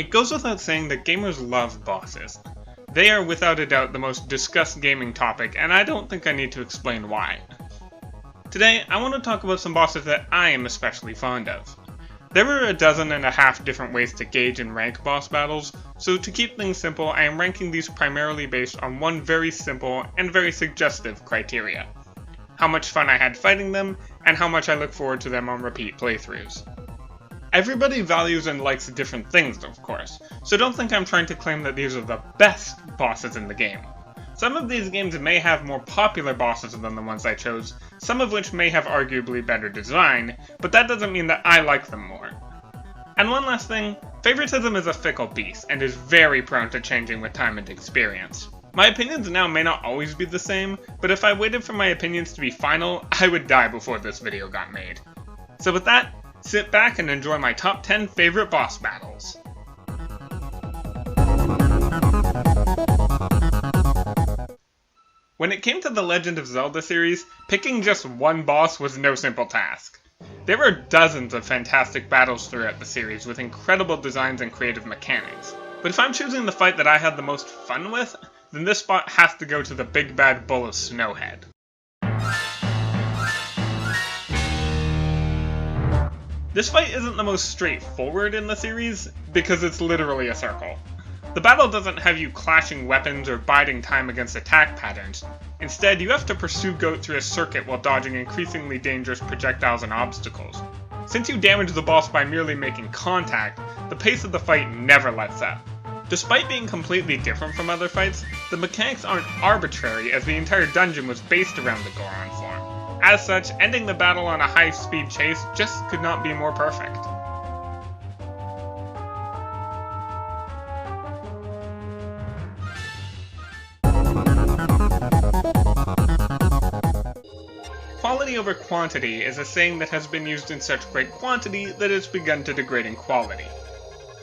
It goes without saying that gamers love bosses. They are without a doubt the most discussed gaming topic, and I don't think I need to explain why. Today, I want to talk about some bosses that I am especially fond of. There are 12 different ways to gauge and rank boss battles, so to keep things simple, I am ranking these primarily based on one very simple and very suggestive criteria: how much fun I had fighting them, and how much I look forward to them on repeat playthroughs. Everybody values and likes different things, of course, so don't think I'm trying to claim that these are the best bosses in the game. Some of these games may have more popular bosses than the ones I chose, some of which may have arguably better design, but that doesn't mean that I like them more. And one last thing, favoritism is a fickle beast, and is very prone to changing with time and experience. My opinions now may not always be the same, but if I waited for my opinions to be final, I would die before this video got made. So with that, sit back and enjoy my top 10 favorite boss battles. When it came to the Legend of Zelda series, picking just one boss was no simple task. There are dozens of fantastic battles throughout the series with incredible designs and creative mechanics. But if I'm choosing the fight that I had the most fun with, then this spot has to go to the big bad bull of Snowhead. This fight isn't the most straightforward in the series, because it's literally a circle. The battle doesn't have you clashing weapons or biding time against attack patterns. Instead, you have to pursue Goat through a circuit while dodging increasingly dangerous projectiles and obstacles. Since you damage the boss by merely making contact, the pace of the fight never lets up. Despite being completely different from other fights, the mechanics aren't arbitrary, as the entire dungeon was based around the Goron form. As such, ending the battle on a high-speed chase just could not be more perfect. Quality over quantity is a saying that has been used in such great quantity that it's begun to degrade in quality.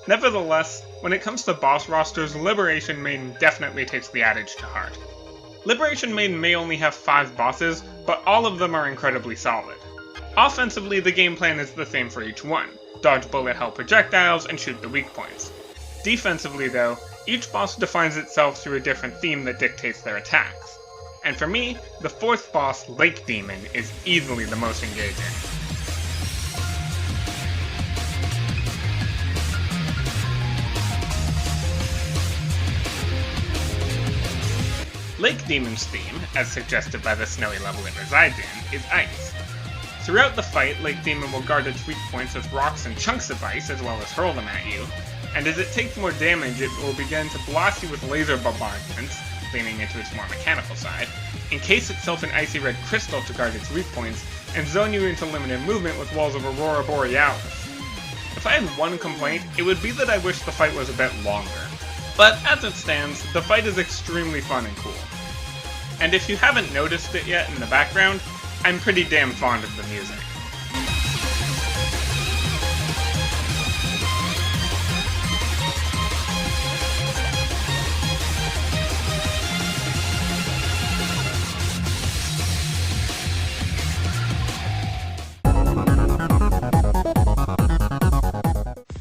Nevertheless, when it comes to boss rosters, Liberation Maiden definitely takes the adage to heart. Liberation Maiden may only have 5 bosses, but all of them are incredibly solid. Offensively, the game plan is the same for each one: dodge bullet hell projectiles and shoot the weak points. Defensively though, each boss defines itself through a different theme that dictates their attacks. And for me, the 4th boss, Lake Demon, is easily the most engaging. Lake Demon's theme, as suggested by the snowy level it resides in, is ice. Throughout the fight, Lake Demon will guard its weak points with rocks and chunks of ice, as well as hurl them at you, and as it takes more damage, it will begin to blast you with laser bombardments, leaning into its more mechanical side, encase itself in icy red crystal to guard its weak points, and zone you into limited movement with walls of Aurora Borealis. If I had one complaint, it would be that I wish the fight was a bit longer. But as it stands, the fight is extremely fun and cool. And if you haven't noticed it yet in the background, I'm pretty damn fond of the music.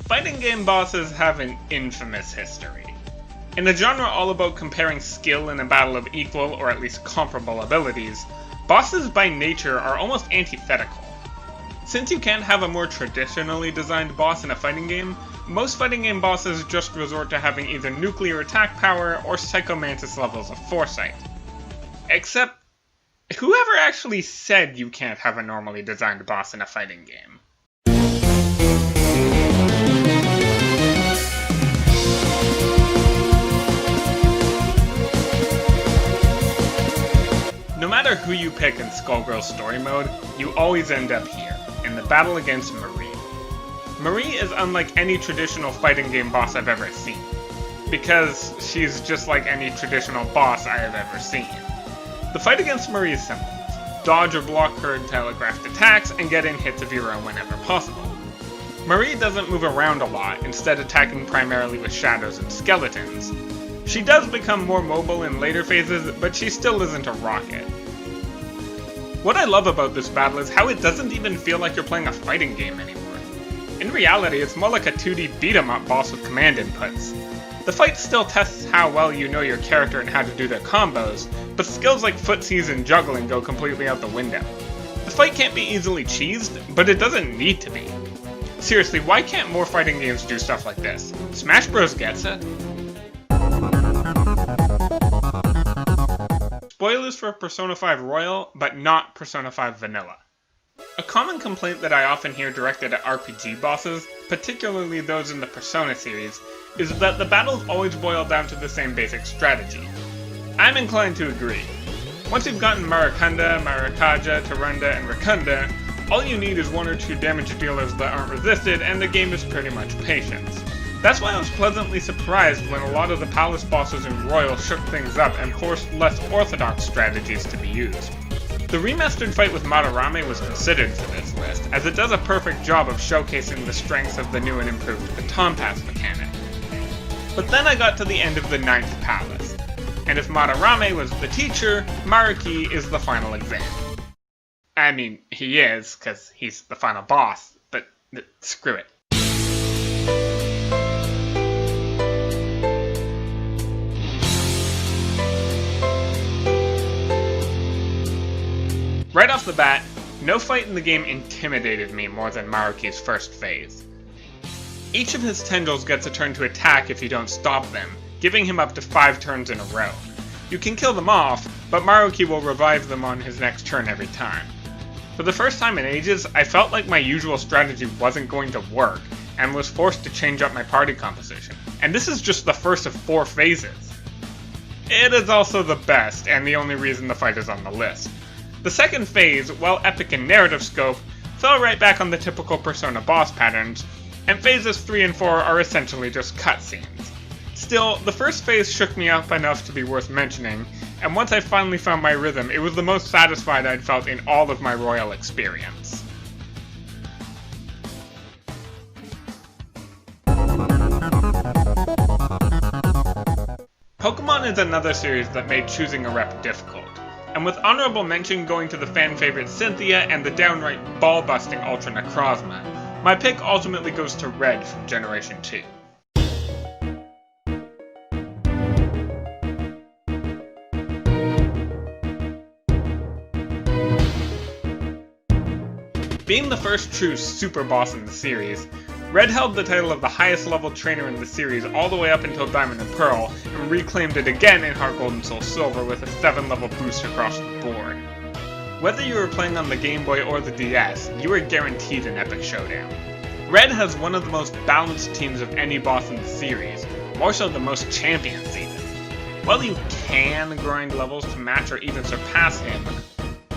Fighting game bosses have an infamous history. In a genre all about comparing skill in a battle of equal or at least comparable abilities, bosses by nature are almost antithetical. Since you can't have a more traditionally designed boss in a fighting game, most fighting game bosses just resort to having either nuclear attack power or Psychomantis levels of foresight. Except, whoever actually said you can't have a normally designed boss in a fighting game? No matter who you pick in Skullgirl's story mode, you always end up here, in the battle against Marie. Marie is unlike any traditional fighting game boss I've ever seen, because she's just like any traditional boss I have ever seen. The fight against Marie is simple: dodge or block her telegraphed attacks and get in hits of your own whenever possible. Marie doesn't move around a lot, instead attacking primarily with shadows and skeletons. She does become more mobile in later phases, but she still isn't a rocket. What I love about this battle is how it doesn't even feel like you're playing a fighting game anymore. In reality, it's more like a 2D beat-em-up boss with command inputs. The fight still tests how well you know your character and how to do their combos, but skills like footsies and juggling go completely out the window. The fight can't be easily cheesed, but it doesn't need to be. Seriously, why can't more fighting games do stuff like this? Smash Bros gets it. Spoilers for Persona 5 Royal, but not Persona 5 Vanilla. A common complaint that I often hear directed at RPG bosses, particularly those in the Persona series, is that the battles always boil down to the same basic strategy. I'm inclined to agree. Once you've gotten Maracunda, Maracajá, Tarunda, and Racunda, all you need is one or two damage dealers that aren't resisted, and the game is pretty much patience. That's why I was pleasantly surprised when a lot of the palace bosses in Royal shook things up and forced less orthodox strategies to be used. The remastered fight with Madarame was considered for this list, as it does a perfect job of showcasing the strengths of the new and improved baton pass mechanic. But then I got to the end of the 9th palace, and if Madarame was the teacher, Maruki is the final exam. I mean, he is, because he's the final boss, but screw it. Right off the bat, no fight in the game intimidated me more than Maruki's first phase. Each of his tendrils gets a turn to attack if you don't stop them, giving him up to 5 turns in a row. You can kill them off, but Maruki will revive them on his next turn every time. For the first time in ages, I felt like my usual strategy wasn't going to work, and was forced to change up my party composition. And this is just the first of 4 phases. It is also the best, and the only reason the fight is on the list. The second phase, while epic in narrative scope, fell right back on the typical Persona boss patterns, and phases 3 and 4 are essentially just cutscenes. Still, the first phase shook me up enough to be worth mentioning, and once I finally found my rhythm, it was the most satisfied I'd felt in all of my Royal experience. Pokemon is another series that made choosing a rep difficult, and with honorable mention going to the fan-favorite Cynthia and the downright ball-busting Ultra Necrozma, my pick ultimately goes to Red from Generation 2. Being the first true super boss in the series, Red held the title of the highest level trainer in the series all the way up until Diamond and Pearl, and reclaimed it again in Heart Gold and Soul Silver with a 7-level boost across the board. Whether you were playing on the Game Boy or the DS, you were guaranteed an epic showdown. Red has one of the most balanced teams of any boss in the series, more so than most champions even. While you can grind levels to match or even surpass him,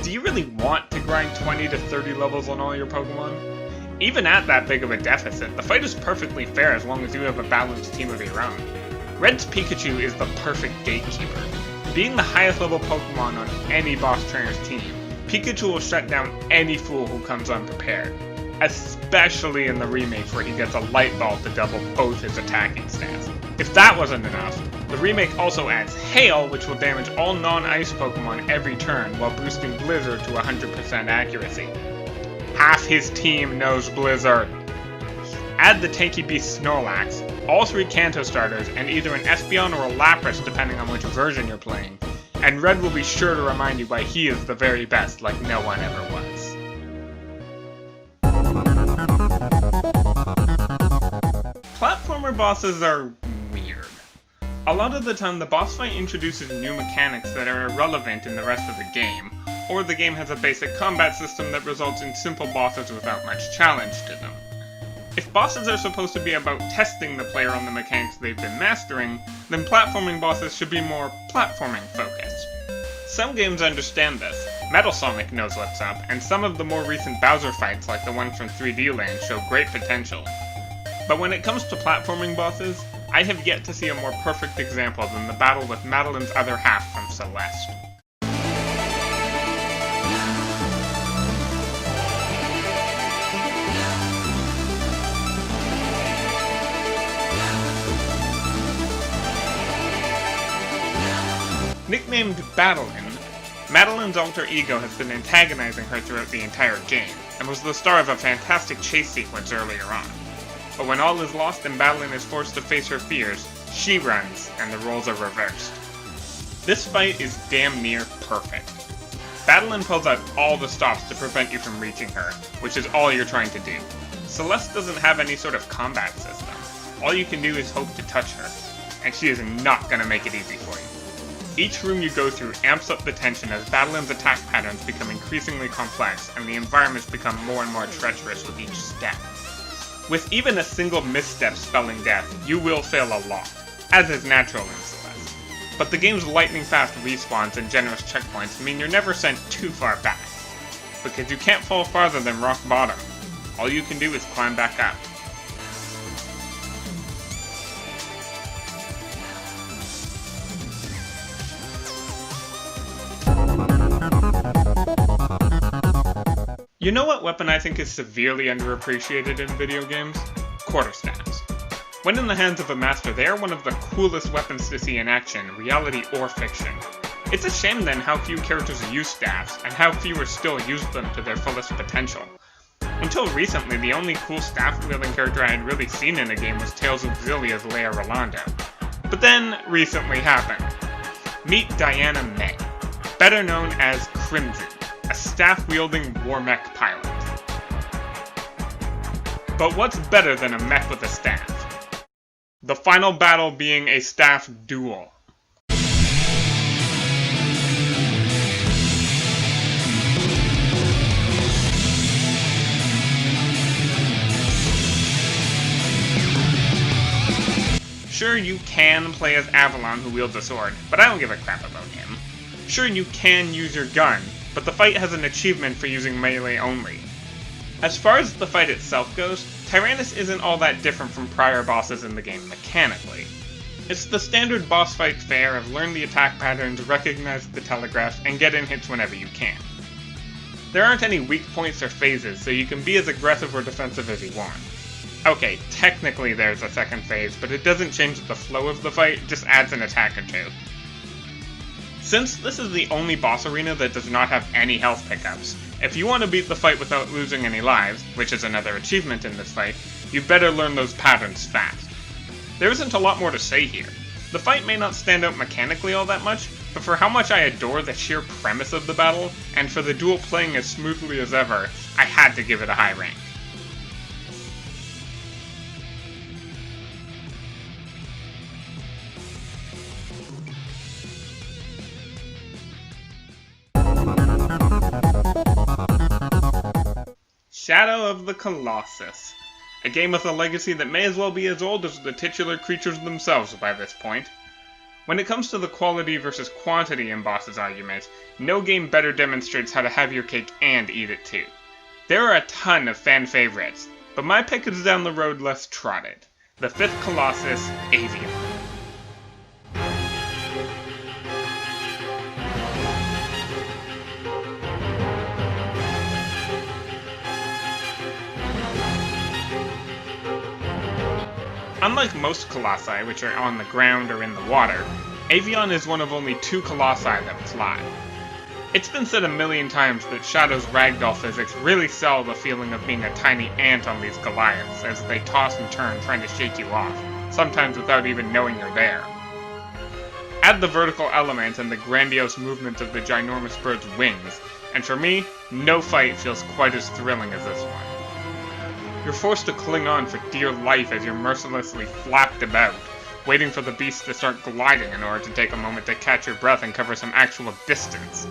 do you really want to grind 20 to 30 levels on all your Pokemon? Even at that big of a deficit, the fight is perfectly fair as long as you have a balanced team of your own. Red's Pikachu is the perfect gatekeeper. Being the highest level Pokemon on any boss trainer's team, Pikachu will shut down any fool who comes unprepared. Especially in the remake where he gets a Light Ball to double both his attacking stats. If that wasn't enough, the remake also adds Hail, which will damage all non-ice Pokemon every turn while boosting Blizzard to 100% accuracy. Half his team knows Blizzard. Add the tanky beast Snorlax, all 3 Kanto starters, and either an Espeon or a Lapras depending on which version you're playing, and Red will be sure to remind you why he is the very best like no one ever was. Platformer bosses are weird. A lot of the time the boss fight introduces new mechanics that are irrelevant in the rest of the game, or the game has a basic combat system that results in simple bosses without much challenge to them. If bosses are supposed to be about testing the player on the mechanics they've been mastering, then platforming bosses should be more platforming focused. Some games understand this. Metal Sonic knows what's up, and some of the more recent Bowser fights like the one from 3D Land show great potential. But when it comes to platforming bosses, I have yet to see a more perfect example than the battle with Madeline's other half from Celeste. Nicknamed Battlein, Madeline's alter ego has been antagonizing her throughout the entire game, and was the star of a fantastic chase sequence earlier on. But when all is lost and Madeline is forced to face her fears, she runs, and the roles are reversed. This fight is damn near perfect. Madeline pulls out all the stops to prevent you from reaching her, which is all you're trying to do. Celeste doesn't have any sort of combat system. All you can do is hope to touch her, and she is not going to make it easy for you. Each room you go through amps up the tension as Madeline's attack patterns become increasingly complex and the environments become more and more treacherous with each step. With even a single misstep spelling death, you will fail a lot, as is natural in Celeste. But the game's lightning-fast respawns and generous checkpoints mean you're never sent too far back, because you can't fall farther than rock bottom. All you can do is climb back up. You know what weapon I think is severely underappreciated in video games? Quarterstaffs. When in the hands of a master, they are one of the coolest weapons to see in action, reality or fiction. It's a shame then how few characters use staffs, and how fewer still use them to their fullest potential. Until recently, the only cool staff-wielding character I had really seen in a game was Tales of Xillia's Leia Rolando. But then, recently happened. Meet Diana May, better known as Crimson, a staff-wielding war mech pilot. But what's better than a mech with a staff? The final battle being a staff duel. Sure, you can play as Avilan, who wields a sword, but I don't give a crap about him. Sure, you can use your gun, but the fight has an achievement for using melee only. As far as the fight itself goes, Tyrannus isn't all that different from prior bosses in the game mechanically. It's the standard boss fight fare of learn the attack patterns, recognize the telegraphs, and get in hits whenever you can. There aren't any weak points or phases, so you can be as aggressive or defensive as you want. Okay, technically there's a second phase, but it doesn't change the flow of the fight, it just adds an attack or two. Since this is the only boss arena that does not have any health pickups, if you want to beat the fight without losing any lives, which is another achievement in this fight, you better learn those patterns fast. There isn't a lot more to say here. The fight may not stand out mechanically all that much, but for how much I adore the sheer premise of the battle, and for the duel playing as smoothly as ever, I had to give it a high rank. Shadow of the Colossus, a game with a legacy that may as well be as old as the titular creatures themselves by this point. When it comes to the quality versus quantity in bosses argument, no game better demonstrates how to have your cake and eat it too. There are a ton of fan favorites, but my pick is down the road less trotted. The 5th Colossus, Avilan. Unlike most colossi, which are on the ground or in the water, Avilan is one of only 2 colossi that fly. It's been said a million times that Shadow's ragdoll physics really sell the feeling of being a tiny ant on these Goliaths as they toss and turn trying to shake you off, sometimes without even knowing you're there. Add the vertical element and the grandiose movement of the ginormous bird's wings, and for me, no fight feels quite as thrilling as this one. You're forced to cling on for dear life as you're mercilessly flapped about, waiting for the beast to start gliding in order to take a moment to catch your breath and cover some actual distance.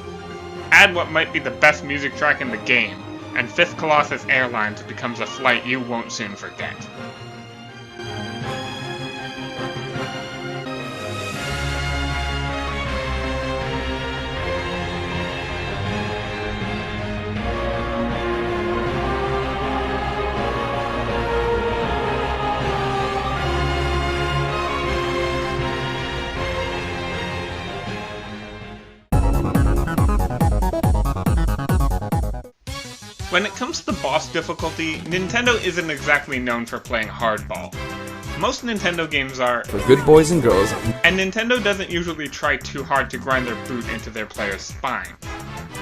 Add what might be the best music track in the game, and 5th Colossus Airlines becomes a flight you won't soon forget. When it comes to boss difficulty, Nintendo isn't exactly known for playing hardball. Most Nintendo games are for good boys and girls, and Nintendo doesn't usually try too hard to grind their boot into their players' spines.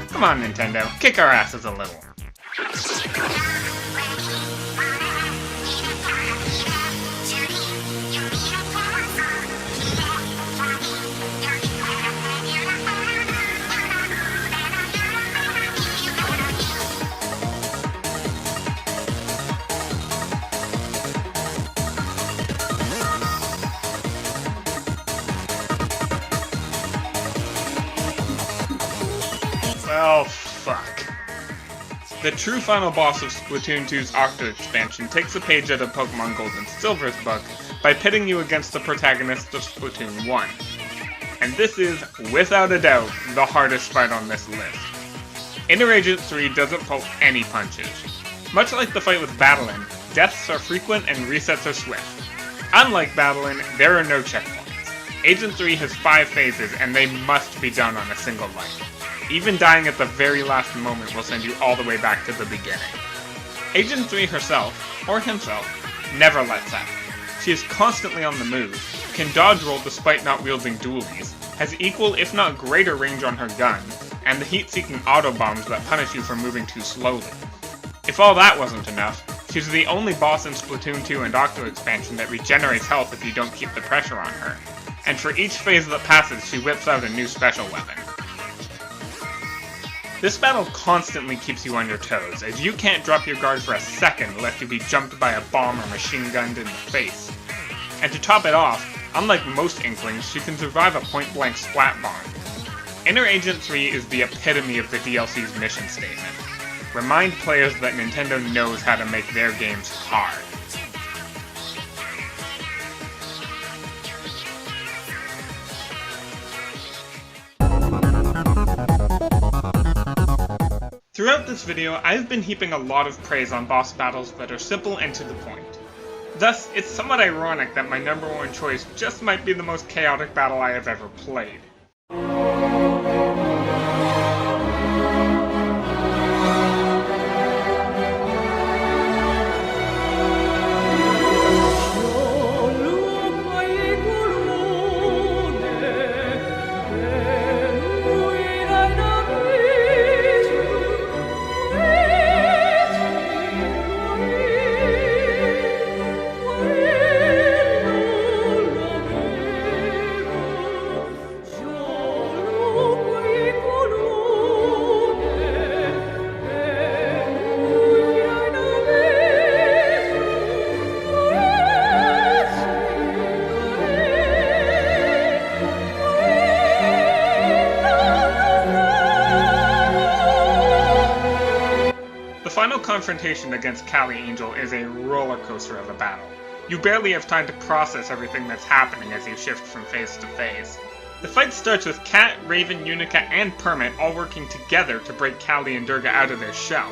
Come on, Nintendo, kick our asses a little. Well, fuck. The true final boss of Splatoon 2's Octo expansion takes a page out of Pokemon Gold and Silver's book by pitting you against the protagonist of Splatoon 1. And this is, without a doubt, the hardest fight on this list. Inner Agent 3 doesn't pull any punches. Much like the fight with Avilan, deaths are frequent and resets are swift. Unlike Avilan, there are no checkpoints. Agent 3 has 5 phases and they must be done on a single life. Even dying at the very last moment will send you all the way back to the beginning. Agent 3 herself, or himself, never lets up. She is constantly on the move, can dodge roll despite not wielding dualies, has equal if not greater range on her gun, and the heat-seeking auto-bombs that punish you for moving too slowly. If all that wasn't enough, she's the only boss in Splatoon 2 and Octo expansion that regenerates health if you don't keep the pressure on her, and for each phase that passes she whips out a new special weapon. This battle constantly keeps you on your toes, as you can't drop your guard for a second lest you be jumped by a bomb or machine gunned in the face. And to top it off, unlike most Inklings, she can survive a point-blank splat bomb. Inner Agent 3 is the epitome of the DLC's mission statement. Remind players that Nintendo knows how to make their games hard. Throughout this video, I've been heaping a lot of praise on boss battles that are simple and to the point. Thus, it's somewhat ironic that my number one choice just might be the most chaotic battle I have ever played. The final confrontation against Cali Angel is a roller coaster of a battle. You barely have time to process everything that's happening as you shift from phase to phase. The fight starts with Cat, Raven, Unica, and Permit all working together to break Cali and Durga out of their shell.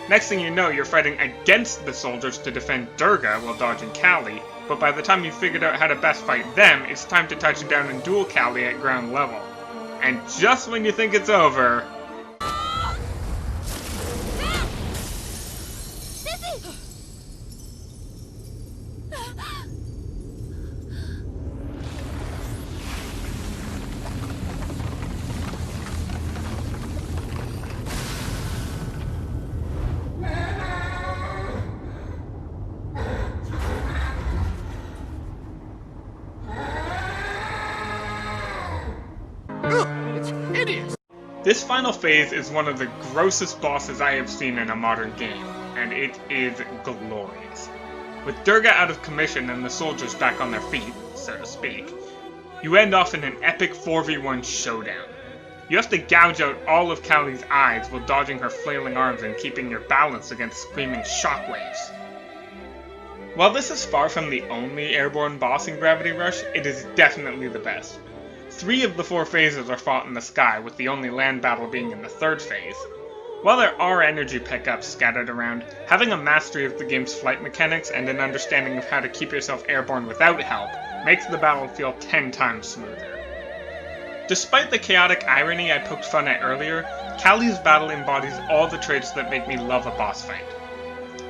Next thing you know, you're fighting against the soldiers to defend Durga while dodging Cali, but by the time you've figured out how to best fight them, it's time to touch down and duel Cali at ground level. And just when you think it's over... This final phase is one of the grossest bosses I have seen in a modern game, and it is glorious. With Durga out of commission and the soldiers back on their feet, so to speak, you end off in an epic 4v1 showdown. You have to gouge out all of Cali's eyes while dodging her flailing arms and keeping your balance against screaming shockwaves. While this is far from the only airborne boss in Gravity Rush, it is definitely the best. 3 of the 4 phases are fought in the sky, with the only land battle being in the 3rd phase. While there are energy pickups scattered around, having a mastery of the game's flight mechanics and an understanding of how to keep yourself airborne without help makes the battle feel 10 times smoother. Despite the chaotic irony I poked fun at earlier, Cali's battle embodies all the traits that make me love a boss fight.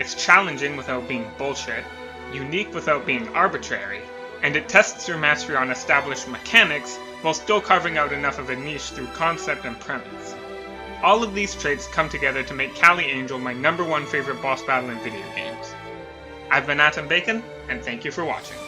It's challenging without being bullshit, unique without being arbitrary, and it tests your mastery on established mechanics while still carving out enough of a niche through concept and premise. All of these traits come together to make Callie Angel my #1 favorite boss battle in video games. I've been Atom Bacon, and thank you for watching.